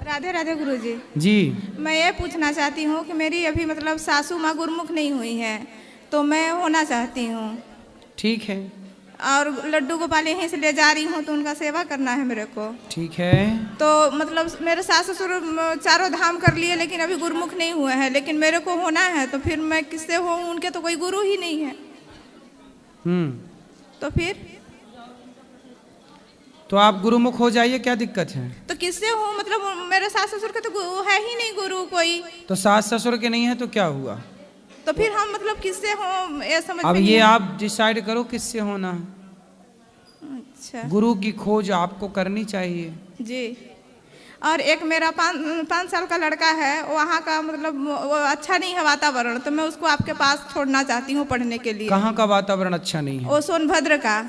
राधे राधे गुरुजी। जी मैं ये पूछना चाहती हूँ कि मेरी अभी मतलब सासू माँ गुरुमुख नहीं हुई है, तो मैं होना चाहती हूँ। ठीक है। और लड्डू गोपाल यहीं से ले जा रही हूँ, तो उनका सेवा करना है मेरे को। ठीक है। तो मतलब मेरे सास ससुर चारों धाम कर लिए, लेकिन अभी गुरुमुख नहीं हुए हैं, लेकिन मेरे को होना है, तो फिर मैं किससे हूँ? उनके तो कोई गुरु ही नहीं है। तो फिर तो आप गुरुमुख हो जाइए, क्या दिक्कत है? तो किससे हूँ? मतलब मेरे सास ससुर के तो है ही नहीं गुरु कोई। तो सास ससुर के नहीं है तो क्या हुआ? तो फिर हम मतलब किससे हों, ये समझ अब में ये नहीं। आप डिसाइड करो किससे होना है। अच्छा गुरु की खोज आपको करनी चाहिए। जी। और एक मेरा 5 साल का लड़का है, वहाँ का मतलब वो अच्छा नहीं है वातावरण, तो मैं उसको आपके पास छोड़ना चाहती हूँ पढ़ने के लिए। कहाँ का वातावरण अच्छा नहीं है? वो सोनभद्र का।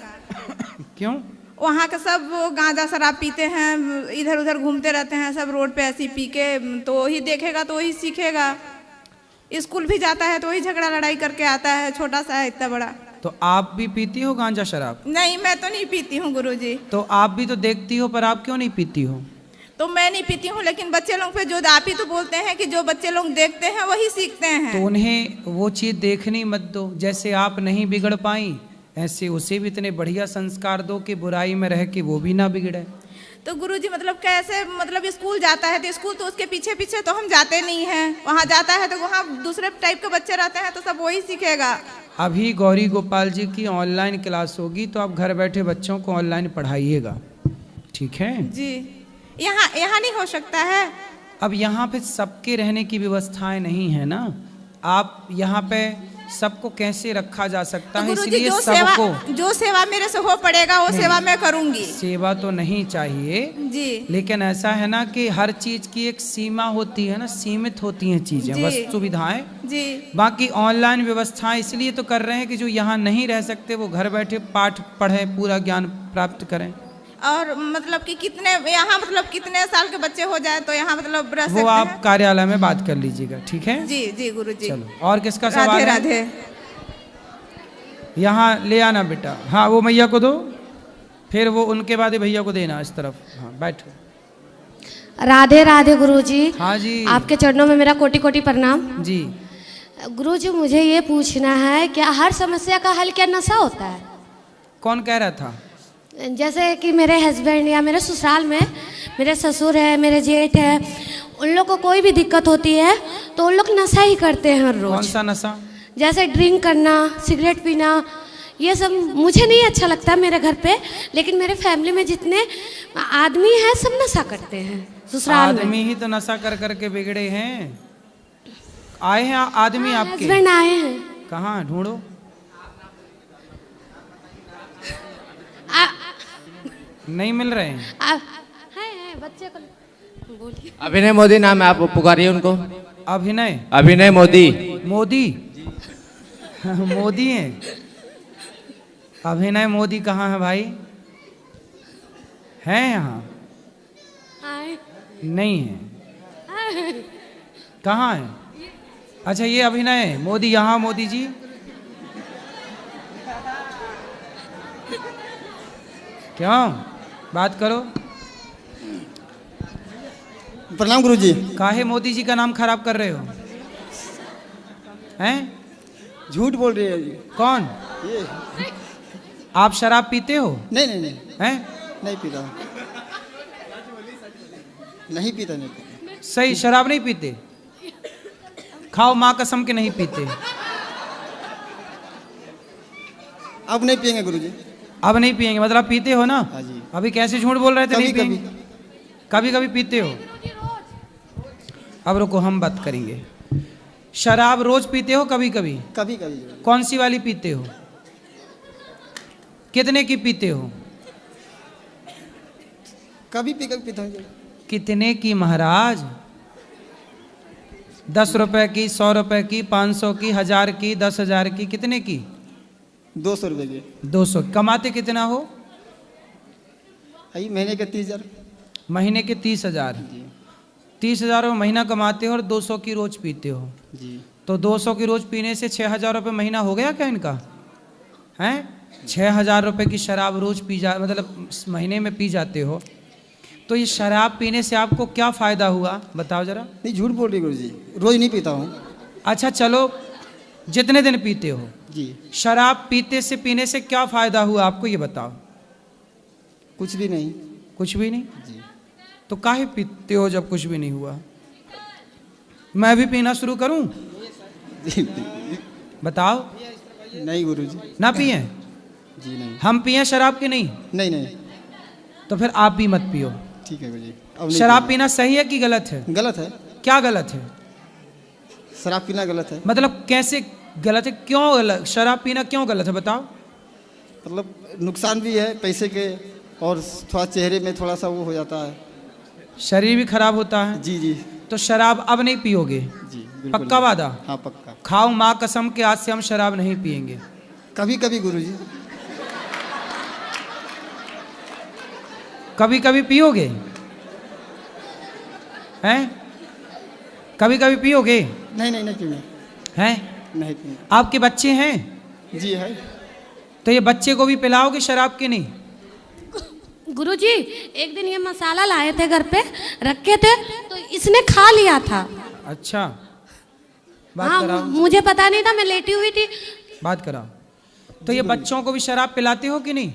क्यों? वहाँ के सब वो गांजा शराब पीते हैं, इधर उधर घूमते रहते हैं सब रोड पे ऐसी पी के। तो वही देखेगा तो वही सीखेगा। स्कूल भी जाता है तो वही झगड़ा लड़ाई करके आता है, छोटा सा है इतना बड़ा। तो आप भी पीती हो गांजा शराब? नहीं, मैं तो नहीं पीती हूँ गुरुजी। तो आप भी तो देखती हो, पर आप क्यों नहीं पीती हो? तो मैं नहीं पीती हूँ, लेकिन बच्चे लोग पे जो आप ही तो बोलते हैं कि जो बच्चे लोग देखते हैं वही सीखते हैं। तो उन्हें वो चीज़ देखनी मत दो। जैसे आप नहीं बिगड़ पाई, ऐसे उसे भी इतने बढ़िया संस्कार दो कि बुराई में रह के वो भी ना बिगड़े। तो गुरुजी मतलब कैसे? मतलब स्कूल जाता है तो स्कूल तो उसके पीछे पीछे तो हम जाते नहीं हैं। वहाँ जाता है तो वहाँ दूसरे टाइप के बच्चे रहते हैं, तो सब वही सीखेगा। अभी गौरी गोपाल जी की ऑनलाइन क्लास होगी, तो आप घर बैठे बच्चों को ऑनलाइन पढ़ाइएगा, ठीक है जी। यहाँ नहीं हो सकता है? अब यहाँ पे सबके रहने की व्यवस्थाएं नहीं है ना। आप यहाँ पे सबको कैसे रखा जा सकता तो है, गुरुजी इसलिए सबको जो सेवा मेरे से हो पड़ेगा वो सेवा मैं करूंगी। सेवा तो नहीं चाहिए जी। लेकिन ऐसा है ना कि हर चीज की एक सीमा होती है ना, सीमित होती हैं चीजें, जी। वस्तु सुविधाएं। जी। बाकी ऑनलाइन व्यवस्थाएं इसलिए तो कर रहे हैं कि जो यहाँ नहीं रह सकते वो घर बैठे पाठ पढ़ें, पूरा ज्ञान प्राप्त करें। और मतलब कि कितने यहाँ मतलब कितने साल के बच्चे हो जाए तो यहाँ मतलब रह सकते हैं? वो आप कार्यालय में बात कर लीजिएगा, ठीक है? जी जी गुरुजी। चलो, और किसका सवाल राधे है? राधे। यहाँ ले आना बेटा। हाँ, वो मैया को दो, फिर वो उनके बाद भैया को देना इस तरफ। हाँ बैठो। राधे राधे गुरुजी। हाँ जी। आपके चरणों में मेरा कोटि कोटि प्रणाम। जी। गुरुजी मुझे ये पूछना है, क्या हर समस्या का हल क्या नशा होता है? कौन कह रहा था? जैसे कि मेरे हस्बैंड या मेरे ससुराल में मेरे ससुर है, मेरे जेठ है, उन लोग को कोई भी दिक्कत होती है तो उन लोग नशा ही करते हैं हर रोज। कौन सा नशा? जैसे ड्रिंक करना, सिगरेट पीना, ये सब मुझे नहीं अच्छा लगता मेरे घर पे, लेकिन मेरे फैमिली में जितने आदमी हैं सब नशा करते हैं ससुराल में। आदमी ही तो नशा कर करके बिगड़े हैं। आए हैं आदमी आपके? हस्बैंड आए हैं। कहाँ ढूंढो? नहीं मिल रहे हैं। है बच्चे को बोलिए। अभिनय मोदी नाम है, आप पुकारिए उनको। अभिनय मोदी। मोदी मोदी हैं? अभिनय मोदी कहाँ है भाई? है यहाँ? नहीं है। कहाँ है? अच्छा, ये अभिनय मोदी यहाँ। मोदी जी क्यों? बात करो। प्रणाम गुरुजी। काहे मोदी जी का नाम खराब कर रहे हो? हैं? झूठ बोल रहे हैं जी। कौन? ये आप शराब पीते हो? नहीं नहीं नहीं। हैं? नहीं पीता। नहीं पीता, नहीं पीता। सही, शराब नहीं पीते? खाओ माँ कसम के नहीं पीते। अब नहीं पियेंगे गुरुजी। अब नहीं पियेंगे मतलब पीते हो ना? हाँ जी। अभी कैसे झूठ बोल रहे थे? कभी नहीं पियेंगे? कभी कभी पीते हो? अब रुको, हम बात करेंगे। शराब रोज पीते हो? कभी कभी? कभी कभी। कौन सी वाली पीते हो? कितने की पीते हो? कभी पी, कभी पीता हूँ। कितने की महाराज? 10 रुपए की, 100 रुपए की, 500 की, 1000 की, 10,000 की? कितने की? 200 रुपये की। 200। कमाते कितना हो? महीने के 30,000। महीने के 30,000। 30,000 महीना कमाते हो और 200 की रोज पीते हो जी। तो 200 की रोज पीने से 6,000 रुपये महीना हो गया क्या इनका? हैं? 6,000 रुपये की शराब रोज पी जा मतलब महीने में पी जाते हो। तो ये शराब पीने से आपको क्या फायदा हुआ बताओ जरा। नहीं झूठ बोल रही गुरु जी, रोज नहीं पीता हूँ। अच्छा चलो, जितने दिन पीते हो, जी शराब पीने से क्या फायदा हुआ आपको ये बताओ। कुछ भी नहीं। कुछ भी नहीं? जी तो काहे पीते हो जब कुछ भी नहीं हुआ? मैं भी पीना शुरू करूं? जी बताओ। नहीं गुरु जी। ना पिए? जी नहीं। हम पिए शराब की नहीं? नहीं नहीं। तो फिर आप भी मत पियो। ठीक है गुरु जी। अब नहीं शराब पीऊंगा। पीना सही है कि गलत है? गलत है। क्या गलत है? शराब पीना गलत है। मतलब कैसे गलत है? क्यों गलत? शराब पीना क्यों गलत है बताओ। मतलब नुकसान भी है पैसे के, और थोड़ा चेहरे में थोड़ा सा वो हो जाता है। शरीर भी खराब होता है। जी जी तो शराब अब नहीं पियोगे? जी बिल्कुल पक्का नहीं। वादा? हाँ पक्का। खाओ माँ कसम के आज से हम शराब नहीं पिएंगे। कभी कभी गुरु जी। कभी कभी पियोगे? हैं? कभी कभी पियोगे? नहीं नहीं नहीं पीऊंगा। हैं? नहीं पीऊंगा। आपके बच्चे हैं? जी है। तो ये बच्चे को भी पिलाओगे शराब की नहीं? गुरुजी एक दिन ये मसाला लाए थे घर पे, रखे थे, तो इसने खा लिया था। अच्छा, बात हाँ कराओ। मुझे पता नहीं था, मैं लेटी हुई थी। बात कराओ। तो ये बच्चों को भी शराब पिलाते हो कि नहीं?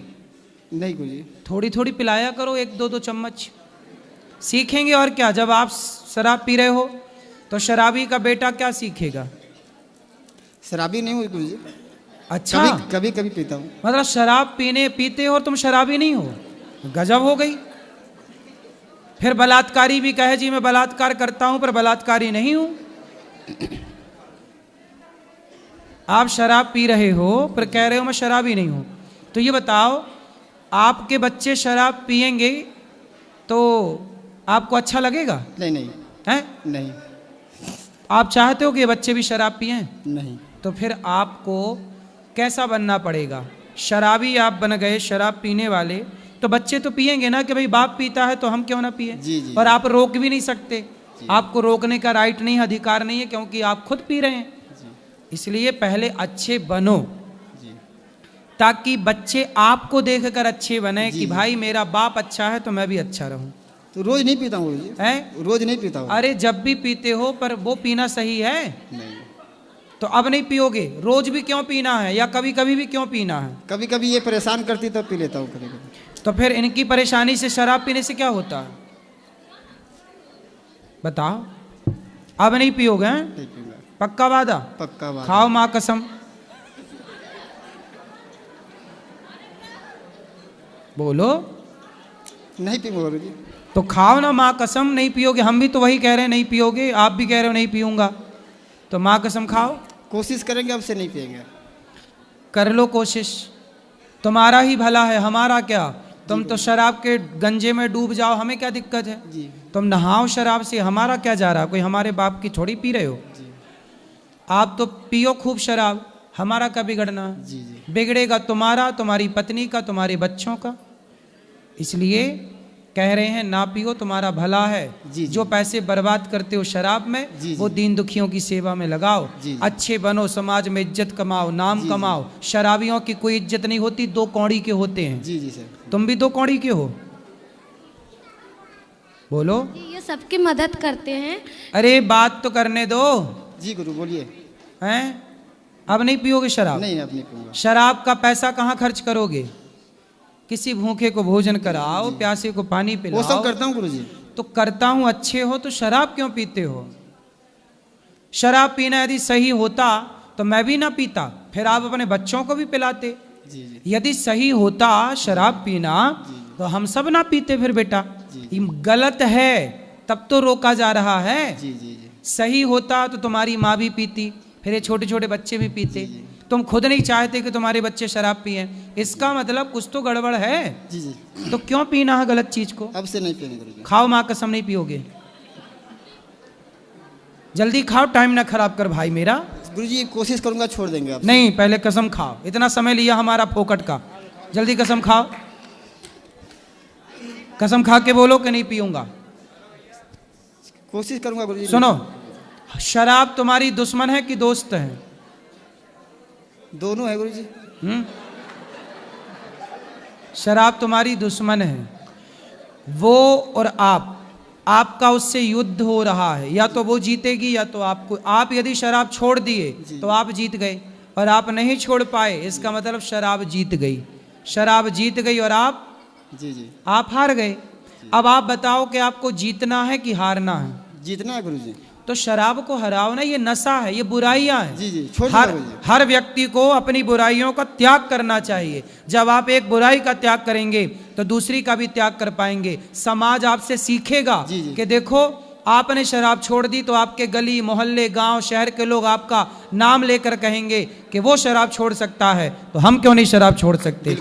नहीं गुरु जी। थोड़ी थोड़ी पिलाया करो, 1-2 चम्मच। सीखेंगे और क्या। जब आप शराब पी रहे हो तो शराबी का बेटा क्या सीखेगा? शराबी नहीं हुई गुरु जी। अच्छा, कभी कभी कभी पीता हूँ। मतलब शराब पीते हो और तुम शराबी नहीं हो? गजब हो गई। फिर बलात्कारी भी कहे जी मैं बलात्कार करता हूं पर बलात्कारी नहीं हूं। आप शराब पी रहे हो पर कह रहे हो मैं शराबी नहीं हूं। तो ये बताओ, आपके बच्चे शराब पिएंगे तो आपको अच्छा लगेगा? नहीं नहीं। हैं? नहीं आप चाहते हो कि ये बच्चे भी शराब पिएं? नहीं। तो फिर आपको कैसा बनना पड़ेगा? शराबी आप बन गए, शराब पीने वाले, तो बच्चे तो पिएंगे ना कि भाई बाप पीता है तो हम क्यों ना पिए। जी, जी। और आप रोक भी नहीं सकते। आपको रोकने का राइट नहीं है, अधिकार नहीं है, क्योंकि आप खुद पी रहे हैं। इसलिए पहले अच्छे बनो, ताकि बच्चे आपको देखकर अच्छे बने कि भाई मेरा बाप अच्छा है तो मैं भी अच्छा रहूं। तो रोज नहीं पीता हूँ गुरु जी। हैं? रोज नहीं पीता हूँ। अरे जब भी पीते हो, पर वो पीना सही है? नहीं। तो अब नहीं पियोगे? रोज भी क्यों पीना है, या कभी कभी भी क्यों पीना है? कभी कभी ये परेशान करती तो पी लेता हूँ कभी कभी। तो फिर इनकी परेशानी से शराब पीने से क्या होता है बताओ। अब नहीं पियोगे? हैं? नहीं पीऊंगा। पक्का वादा? पक्का बात। खाओ माँ कसम। बोलो। नहीं पीऊंगा गुरु जी। तो खाओ ना माँ कसम, नहीं पियोगे। हम भी तो वही कह रहे हैं नहीं पियोगे, आप भी कह रहे हो नहीं पीऊंगा, तो माँ कसम खाओ। कोशिश करेंगे अब से नहीं पिएंगे। कर लो कोशिश, तुम्हारा ही भला है, हमारा क्या। तुम तो शराब के गंजे में डूब जाओ, हमें क्या दिक्कत है। जी तुम नहाओ शराब से, हमारा क्या जा रहा। कोई हमारे बाप की थोड़ी पी रहे हो। आप तो पियो खूब शराब, हमारा क्या बिगड़ना। जी जी। बिगड़ेगा तुम्हारा, तुम्हारी पत्नी का, तुम्हारे बच्चों का। इसलिए कह रहे हैं ना पियो, तुम्हारा भला है। जी, जी। जो पैसे बर्बाद करते हो शराब में, जी, वो जी। दीन दुखियों की सेवा में लगाओ। जी, जी। अच्छे बनो, समाज में इज्जत कमाओ, नाम जी, कमाओ। शराबियों की कोई इज्जत नहीं होती, 2 कौड़ी के होते हैं। जी जी सर। तुम भी 2 कौड़ी के हो। बोलो। ये सबकी मदद करते हैं। अरे बात तो करने दो। जी गुरु बोलिए। हैं? अब नहीं पियोगे शराब? नहीं अब नहीं पीऊंगा। शराब का पैसा कहाँ खर्च करोगे? किसी भूखे को भोजन कराओ, प्यासे को पानी वो पिलाओ। सब करता हूँ गुरु जी। तो करता हूं अच्छे हो तो शराब क्यों पीते हो? शराब पीना यदि सही होता तो मैं भी ना पीता, फिर आप अपने बच्चों को भी पिलाते। जी जी। यदि सही होता शराब पीना तो हम सब ना पीते फिर बेटा। ये गलत है, तब तो रोका जा रहा है। जी जी जी। सही होता तो तुम्हारी माँ भी पीती, फिर ये छोटे छोटे बच्चे भी पीते। तुम खुद नहीं चाहते कि तुम्हारे बच्चे शराब पिए, इसका मतलब कुछ तो गड़बड़ है। जी जी। तो क्यों पीना है गलत चीज को? अब से नहीं पिएंगे गुरु जी। खाओ माँ कसम, नहीं पियोगे। जल्दी खाओ, टाइम ना खराब कर भाई मेरा। गुरु जी कोशिश करूंगा, छोड़ देंगे आप। नहीं, पहले कसम खाओ, इतना समय लिया हमारा फोकट का। जल्दी कसम खाओ, कसम खा के बोलो कि नहीं पीऊंगा। कोशिश करूंगा गुरु जी। सुनो, शराब तुम्हारी दुश्मन है कि दोस्त है? दोनों है गुरु जी। शराब तुम्हारी दुश्मन है। वो और आपका उससे युद्ध हो रहा है, या तो वो जीतेगी या तो आपको। आप यदि शराब छोड़ दिए तो आप जीत गए, और आप नहीं छोड़ पाए, इसका मतलब शराब जीत गई। शराब जीत गई और आप आप हार गए। अब आप बताओ कि आपको जीतना है कि हारना है? जीतना है गुरुजी। तो शराब को हराओ ना, ये नशा है, ये बुराइयां हैं। जी छोड़ हर व्यक्ति को अपनी बुराइयों का त्याग करना चाहिए। जब आप एक बुराई का त्याग करेंगे तो दूसरी का भी त्याग कर पाएंगे। समाज आपसे सीखेगा कि देखो आपने शराब छोड़ दी तो आपके गली मोहल्ले गांव शहर के लोग आपका नाम लेकर कहेंगे कि वो शराब छोड़ सकता है, तो हम क्यों नहीं शराब छोड़ सकते।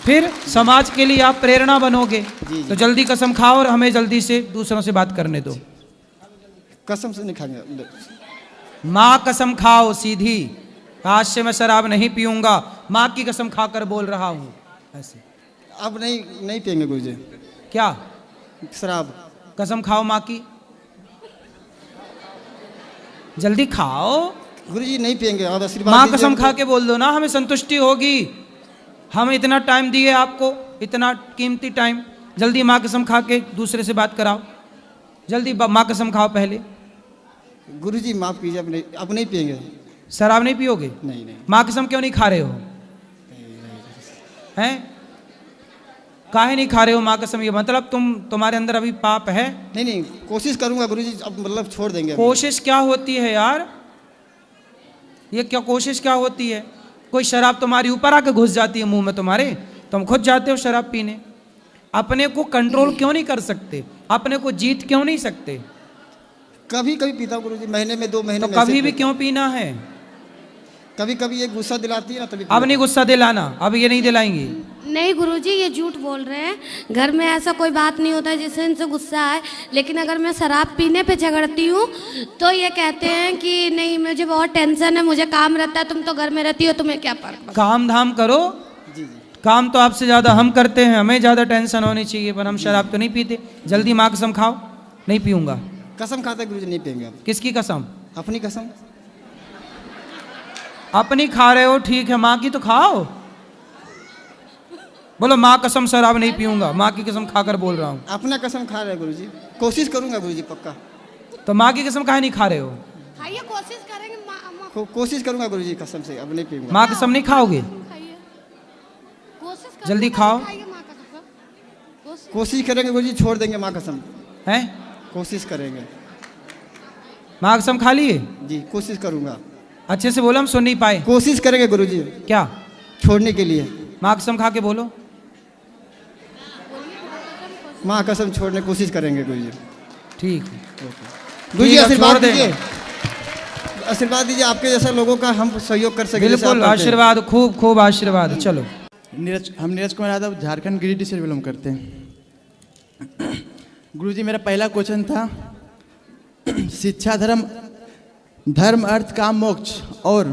फिर समाज के लिए आप प्रेरणा बनोगे। तो जल्दी कसम खाओ और हमें जल्दी से दूसरों से बात करने दो। कसम से नहीं खाएंगे। माँ कसम खाओ सीधी, आज से मैं शराब नहीं पीऊंगा, माँ की कसम खाकर बोल रहा हूँ। ऐसे अब नहीं पिएंगे गुरुजी। क्या शराब? कसम खाओ माँ की, जल्दी खाओ। गुरुजी नहीं पिएंगे। अब आशीर्वाद माँ कसम खा के बोल दो ना, हमें संतुष्टि होगी। हम इतना टाइम दिए आपको, इतना कीमती टाइम, जल्दी माँ कसम खा के दूसरे से बात कराओ। जल्दी माँ कसम खाओ पहले। गुरुजी माफ कीजिए, अब नहीं पिएंगे। शराब नहीं पियोगे? नहीं। माँ कसम क्यों नहीं खा रहे हो? हैं काहे नहीं खा रहे हो माँ कसम? ये मतलब तुम्हारे अंदर अभी पाप है? नहीं, कोशिश करूंगा गुरुजी, अब मतलब छोड़ देंगे। कोशिश क्या होती है यार? ये क्या कोशिश क्या होती है? कोई शराब तुम्हारी ऊपर आके घुस जाती है मुंह में तुम्हारे, तुम खुद जाते हो शराब पीने। अपने को कंट्रोल क्यों नहीं कर सकते? अपने को जीत क्यों नहीं सकते? कभी पीता हूँ गुरुजी, महीने में 2 महीने। तो कभी भी क्यों पीना है? कभी ये गुस्सा दिलाती है ना, तभी। अब नहीं गुस्सा दिलाना, अब ये नहीं दिलाएंगी। नहीं गुरुजी, ये झूठ बोल रहे हैं। घर में ऐसा कोई बात नहीं होता जिससे इनसे गुस्सा आए, लेकिन अगर मैं शराब पीने पे झगड़ती हूँ तो ये कहते हैं कि नहीं मुझे बहुत टेंशन है, मुझे काम रहता है, तुम तो घर में रहती हो, तुम्हें क्या फर्क। काम धाम करो। काम तो आपसे ज्यादा हम करते हैं, हमें ज्यादा टेंशन होनी चाहिए, पर हम शराब तो नहीं पीते। जल्दी माँ कसम खाओ। नहीं पीऊंगा। कसम खाते गुरुजी, नहीं पिएंगे। किसकी कसम? अपनी कसम। अपनी खा रहे हो ठीक है, माँ की तो खाओ। बोलो माँ कसम शराब नहीं पीऊंगा, माँ की कसम खाकर बोल रहा हूँ। अपना कसम खा रहे गुरुजी, कोशिश करूंगा गुरुजी पक्का। तो माँ की कसम काहे नहीं खा रहे हो? खाइए, कोशिश करेंगे। कोशिश करूंगा गुरुजी, कसम से अब नहीं पीऊंगा। माँ कसम नहीं खाओगे? जल्दी खाओ। कोशिश करेंगे गुरुजी, छोड़ देंगे माँ कसम। हैं? कोशिश करेंगे। माँ कसम खा लिए? जी कोशिश करूंगा। अच्छे से बोलो, हम सुन नहीं पाए। कोशिश करेंगे गुरुजी। क्या? छोड़ने के लिए। माँ कसम खा के बोलो। माँ कसम छोड़ने की कोशिश करेंगे गुरुजी। ठीक है गुरुजी, आशीर्वाद दीजिए, आशीर्वाद दीजिए, आपके जैसा लोगों का हम सहयोग कर सके। बिल्कुल आशीर्वाद, खूब खूब आशीर्वाद। चलो। हम नीरज कुमार यादव, झारखंड गिरिडीह से बिलोंग करते हैं। गुरुजी मेरा पहला क्वेश्चन था, शिक्षा धर्म अर्थ काम मोक्ष और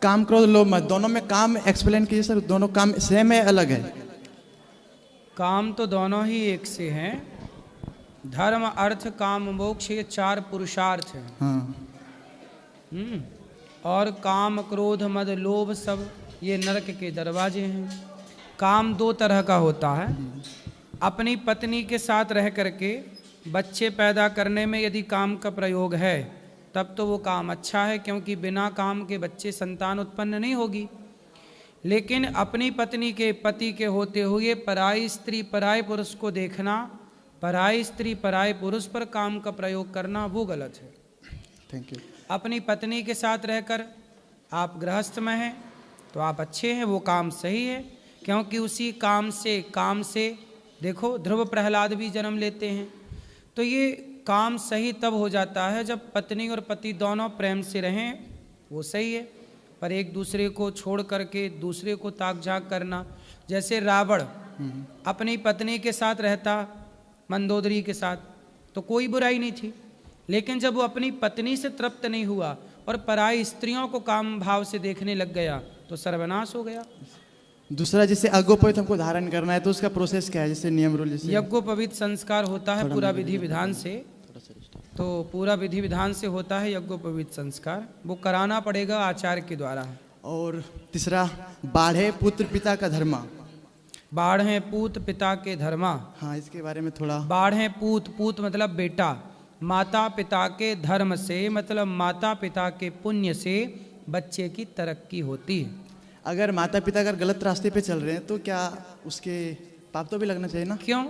काम क्रोध लोभ मत, दोनों में काम एक्सप्लेन कीजिए सर। दोनों काम सेम है अलग है? काम तो दोनों ही एक से हैं। धर्म अर्थ काम मोक्ष ये 4 पुरुषार्थ हैं। हाँ। और काम क्रोध मद लोभ सब ये नरक के दरवाजे हैं। काम 2 तरह का होता है। अपनी पत्नी के साथ रह करके बच्चे पैदा करने में यदि काम का प्रयोग है तब तो वो काम अच्छा है, क्योंकि बिना काम के बच्चे संतान उत्पन्न नहीं होगी। लेकिन अपनी पत्नी के पति के होते हुए पराई स्त्री पराय पुरुष को देखना, पराई स्त्री पराय पुरुष पर काम का प्रयोग करना, वो गलत है। Thank you. अपनी पत्नी के साथ रहकर आप गृहस्थ में हैं तो आप अच्छे हैं, वो काम सही है, क्योंकि उसी काम से देखो ध्रुव प्रहलाद भी जन्म लेते हैं। तो ये काम सही तब हो जाता है जब पत्नी और पति दोनों प्रेम से रहें, वो सही है। पर एक दूसरे को छोड़ करके दूसरे को ताक झाक करना, जैसे रावण अपनी पत्नी के साथ रहता मंदोदरी के साथ तो कोई बुराई नहीं थी, लेकिन जब वो अपनी पत्नी से तृप्त नहीं हुआ और पराई स्त्रियों को काम भाव से देखने लग गया तो सर्वनाश हो गया। दूसरा, जैसे यज्ञोपवीत हमको धारण करना है तो उसका प्रोसेस क्या है? जैसे नियम रूल, जैसे यज्ञोपवीत संस्कार होता है पूरा विधि विधान से, तो पूरा विधि विधान से होता है यज्ञोपवीत संस्कार, वो कराना पड़ेगा आचार्य के द्वारा। और तीसरा, बाढ़े पुत्र पिता का धर्म, बाढ़े पूत पिता के धर्मा। हाँ, इसके बारे में थोड़ा। बाढ़े पूत, पूत मतलब बेटा, माता पिता के धर्म से मतलब माता पिता के पुण्य से बच्चे की तरक्की होती है। अगर माता पिता अगर गलत रास्ते पे चल रहे हैं तो क्या उसके पाप तो भी लगना चाहिए ना? क्यों?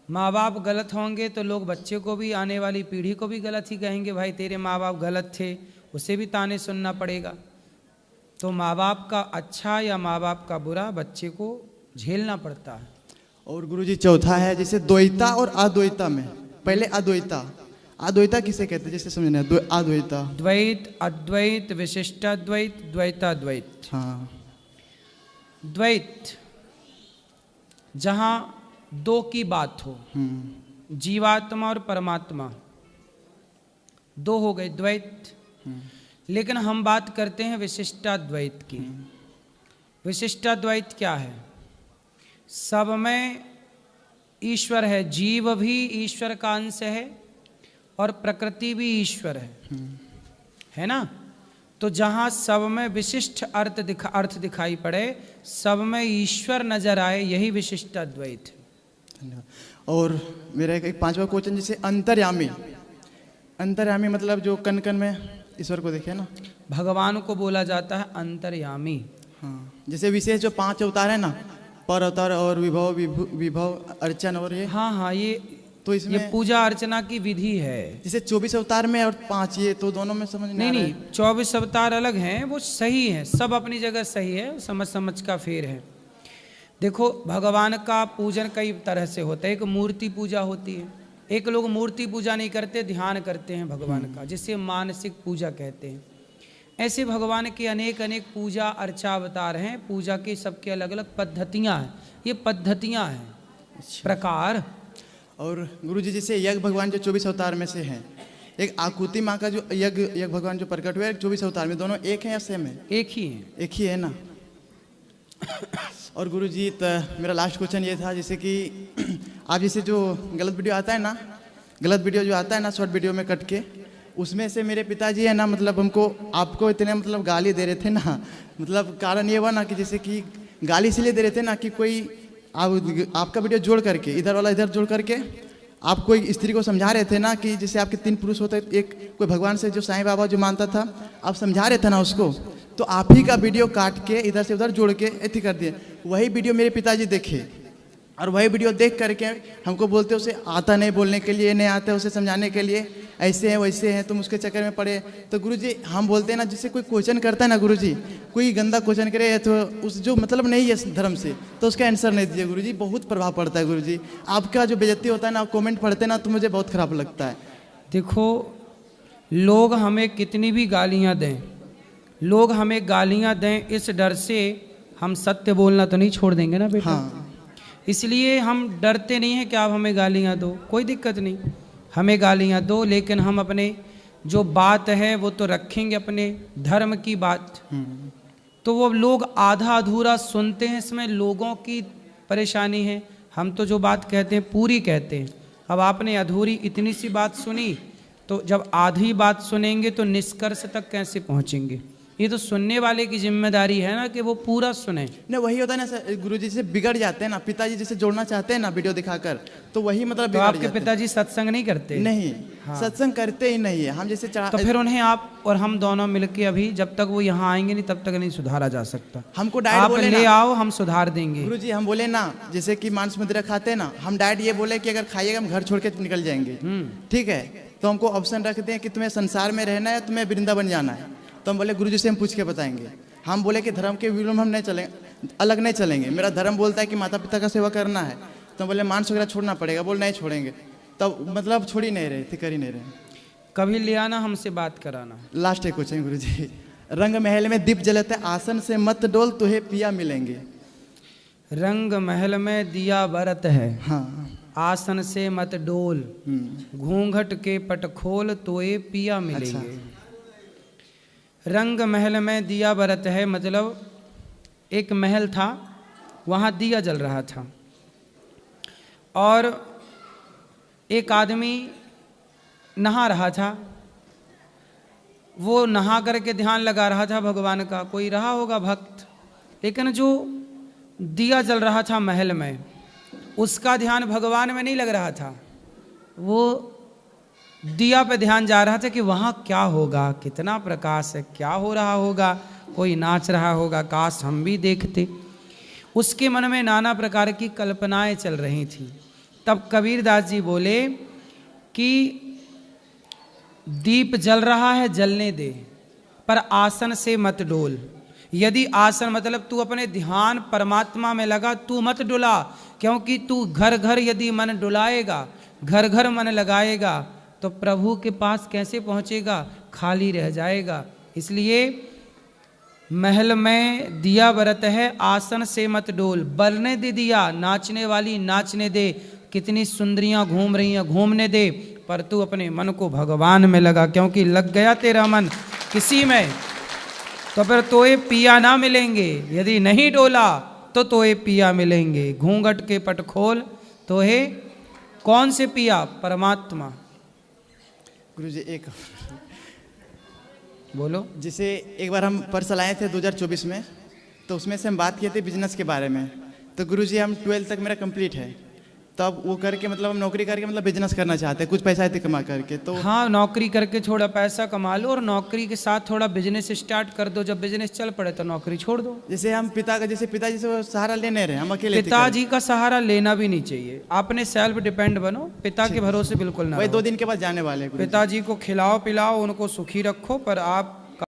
माँ बाप गलत होंगे तो लोग बच्चे को भी, आने वाली पीढ़ी को भी गलत ही कहेंगे, भाई तेरे माँ बाप गलत थे, उसे भी ताने सुनना पड़ेगा। तो माँ बाप का अच्छा या माँ बाप का बुरा बच्चे को झेलना पड़ता है। और गुरुजी चौथा है जैसे द्वैता और अद्वैता में, पहले अद्वैता, अद्वैता किसे कहते हैं जैसे समझना है? अद्वैता, द्वैत, अद्वैत, विशिष्टाद्वैत, द्वैताद्वैत। हाँ। द्वैत जहाँ दो की बात हो, जीवात्मा और परमात्मा, दो हो गए द्वैत। लेकिन हम बात करते हैं विशिष्टाद्वैत की। विशिष्टाद्वैत क्या है? सब में ईश्वर है, जीव भी ईश्वर का अंश है और प्रकृति भी ईश्वर है ना? तो जहाँ सब में विशिष्ट अर्थ दिखाई पड़े, सब में ईश्वर नजर आए, यही विशिष्टाद्वैत है। धन्यवाद। और मेरा एक पांचवा क्वेश्चन, जैसे अंतर्यामी, अंतर्यामी मतलब जो कण कण में ईश्वर को देखे ना, भगवान को बोला जाता है अंतर्यामी। हाँ। जैसे विशेष जो 5 अवतार है ना, पर अवतार और विभव, विभव, अर्चन और ये, हाँ, ये तो इसमें ये पूजा अर्चना की विधि है। जैसे 24 अवतार में और 5, ये तो दोनों में समझ नहीं, 24 अवतार अलग हैं, वो सही है, सब अपनी जगह सही है, समझ का फेर है। देखो, भगवान का पूजन कई तरह से होता है। एक मूर्ति पूजा होती है, एक लोग मूर्ति पूजा नहीं करते, ध्यान करते हैं भगवान का, जिसे मानसिक पूजा कहते हैं। ऐसे भगवान के अनेक पूजा अर्चा अवतार हैं। पूजा की सबके अलग अलग पद्धतियाँ हैं, ये पद्धतियाँ हैं, प्रकार। और गुरुजी जैसे यज्ञ भगवान जो 24 अवतार में से हैं, एक आकुति माँ का जो यज्ञ भगवान जो प्रकट हुए 24 अवतार में, दोनों एक हैं या सेम है? एक ही है। एक ही है ना? और गुरुजी मेरा लास्ट क्वेश्चन ये था, जैसे कि आप जैसे जो गलत वीडियो आता है ना, गलत वीडियो जो आता है ना शॉर्ट वीडियो में कट के, उसमें से मेरे पिताजी है ना, मतलब हमको आपको इतने मतलब गाली दे रहे थे ना, मतलब कारण ये हुआ ना कि जैसे कि गाली इसलिए दे रहे थे ना कि कोई आपका वीडियो जोड़ करके, इधर वाला इधर जोड़ करके आप कोई स्त्री को समझा रहे थे ना कि जैसे आपके 3 पुरुष होते, एक कोई भगवान से जो साईं बाबा जो मानता था, आप समझा रहे थे ना उसको, तो आप ही का वीडियो काट के इधर से उधर जोड़ के ऐसी कर दिए। वही वीडियो मेरे पिताजी देखे और वही वीडियो देख करके हमको बोलते उसे आता नहीं बोलने के लिए, नहीं आता उसे समझाने के लिए, ऐसे हैं वैसे हैं, तुम उसके चक्कर में पड़े। तो गुरुजी हम बोलते हैं ना, जिससे कोई क्वेश्चन करता है ना गुरुजी, कोई गंदा क्वेश्चन करे तो उस जो मतलब नहीं है धर्म से, तो उसका आंसर नहीं दीजिए गुरुजी, बहुत प्रभाव पड़ता है गुरुजी। आपका जो बेइज्जती होता है ना, आप कमेंट पढ़ते ना, तो मुझे बहुत खराब लगता है। देखो, लोग हमें कितनी भी गालियाँ दें, लोग हमें गालियाँ दें, इस डर से हम सत्य बोलना तो नहीं छोड़ देंगे ना बेटा। हाँ। इसलिए हम डरते नहीं हैं कि आप हमें गालियाँ दो, कोई दिक्कत नहीं, हमें गालियाँ दो, लेकिन हम अपने जो बात है वो तो रखेंगे, अपने धर्म की बात। तो वो लोग आधा अधूरा सुनते हैं, इसमें लोगों की परेशानी है। हम तो जो बात कहते हैं पूरी कहते हैं। अब आपने अधूरी इतनी सी बात सुनी, तो जब आधी बात सुनेंगे तो निष्कर्ष तक कैसे पहुँचेंगे? ये तो सुनने वाले की जिम्मेदारी है ना कि वो पूरा सुने। नहीं, वही होता है ना सर, गुरुजी से बिगड़ जाते हैं ना, पिताजी जैसे जोड़ना चाहते हैं ना वीडियो दिखाकर, तो वही मतलब तो आपके पिताजी सत्संग नहीं करते? नहीं, हाँ। सत्संग करते ही नहीं है। हम जैसे तो फिर उन्हें आप और हम दोनों मिलके अभी, जब तक वो यहाँ आएंगे नहीं तब तक नहीं सुधारा जा सकता। हमको डाइट आप बोले ले ना, आओ, हम सुधार देंगे। गुरुजी हम बोले ना, जैसे कि मांस मदिरा खाते हैं ना, हम डाइट ये बोले कि अगर खाइएगा हम घर छोड़ के निकल जाएंगे, ठीक है, तो हमको ऑप्शन रखते हैं कि तुम्हें संसार में रहना है, तुम्हें वृंदावन जाना है। तो हम बोले गुरुजी से हम पूछ के बताएंगे। हम बोले कि धर्म के विरोध में हम नहीं चलेंगे, अलग नहीं चलेंगे, मेरा धर्म बोलता है कि माता पिता का सेवा करना है, तो बोले मांस वगैरह छोड़ना पड़ेगा, बोल नहीं छोड़ेंगे, तब मतलब छोड़ ही नहीं रहे थे, कर ही नहीं रहे। कभी ले आना, हमसे बात कराना। लास्ट एक क्वेश्चन गुरुजी, रंग महल में दीप जलते आसन से मत डोल, तुहे पिया मिलेंगे। रंग महल में दिया बरत है, हाँ, आसन से मत डोल, घूंघट के पट खोल, तोए पिया मिलेंगे। अच्छा। रंग महल में दिया बरत है मतलब एक महल था, वहाँ दिया जल रहा था और एक आदमी नहा रहा था। वो नहा करके ध्यान लगा रहा था भगवान का, कोई रहा होगा भक्त, लेकिन जो दिया जल रहा था महल में, उसका ध्यान भगवान में नहीं लग रहा था, वो दिया पे ध्यान जा रहा था कि वहाँ क्या होगा, कितना प्रकाश है, क्या हो रहा होगा, कोई नाच रहा होगा, काश हम भी देखते। उसके मन में नाना प्रकार की कल्पनाएं चल रही थी। तब कबीरदास जी बोले कि दीप जल रहा है, जलने दे, पर आसन से मत डोल। यदि आसन मतलब तू अपने ध्यान परमात्मा में लगा, तू मत डुला, क्योंकि तू घर घर यदि मन डुलाएगा, घर घर मन लगाएगा, तो प्रभु के पास कैसे पहुंचेगा, खाली रह जाएगा। इसलिए महल में दिया बरत है, आसन से मत डोल, बरने दे दिया, नाचने वाली नाचने दे, कितनी सुंदरियां घूम रही हैं घूमने दे, पर तू अपने मन को भगवान में लगा, क्योंकि लग गया तेरा मन किसी में तो फिर तोए पिया ना मिलेंगे, यदि नहीं डोला तो तोए पिया मिलेंगे। घूंघट के पट खोल, तोहे कौन से पिया, परमात्मा। गुरुजी एक बोलो। जैसे एक बार हम पर्सल आए थे 2024 में, तो उसमें से हम बात किए थे बिजनेस के बारे में। तो गुरुजी हम 12th तक मेरा कंप्लीट है, तो अब वो करके मतलब हम नौकरी करके मतलब बिजनेस करना चाहते हैं, कुछ पैसा आते कमा करके। तो हाँ, नौकरी करके थोड़ा पैसा कमा लो और नौकरी के साथ थोड़ा बिजनेस स्टार्ट कर दो, जब बिजनेस चल पड़े तो नौकरी छोड़ दो। जैसे हम पिताजी से वो सहारा ले नहीं रहे, हम अकेले थे। पिताजी का सहारा लेना भी नहीं चाहिए, आपने सेल्फ डिपेंड बनो, पिता के भरोसे बिल्कुल ना वही रहो। 2 दिन के बाद जाने वाले हैं गुरुजी। पिताजी को खिलाओ पिलाओ, उनको सुखी रखो, पर आप